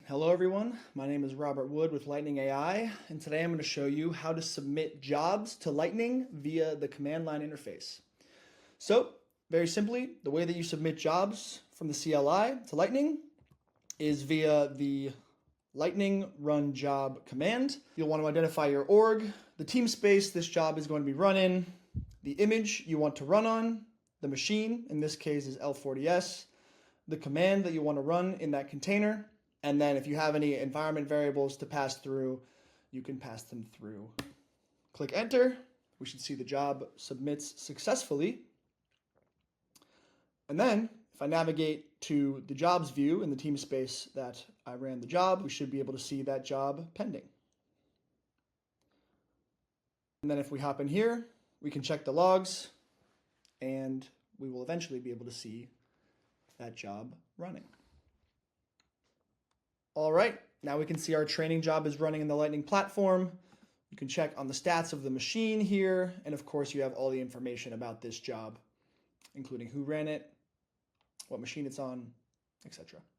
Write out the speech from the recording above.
Hello everyone, my name is Robert Wood with Lightning AI, and today I'm going to show you how to submit jobs to Lightning via the command line interface. So, very simply, the way that you submit jobs from the CLI to Lightning is via the Lightning run job command. You'll want to identify your org, the team space this job is going to be run in, the image you want to run on, the machine, in this case is L40S, the command that you want to run in that container, and then if you have any environment variables to pass through, you can pass them through. Click enter. We should see the job submits successfully. And then if I navigate to the jobs view in the team space that I ran the job, we should be able to see that job pending. And then if we hop in here, we can check the logs and we will eventually be able to see that job running. All right, now we can see our training job is running in the Lightning platform. You can check on the stats of the machine here, and of course you have all the information about this job, including who ran it, what machine it's on, etc.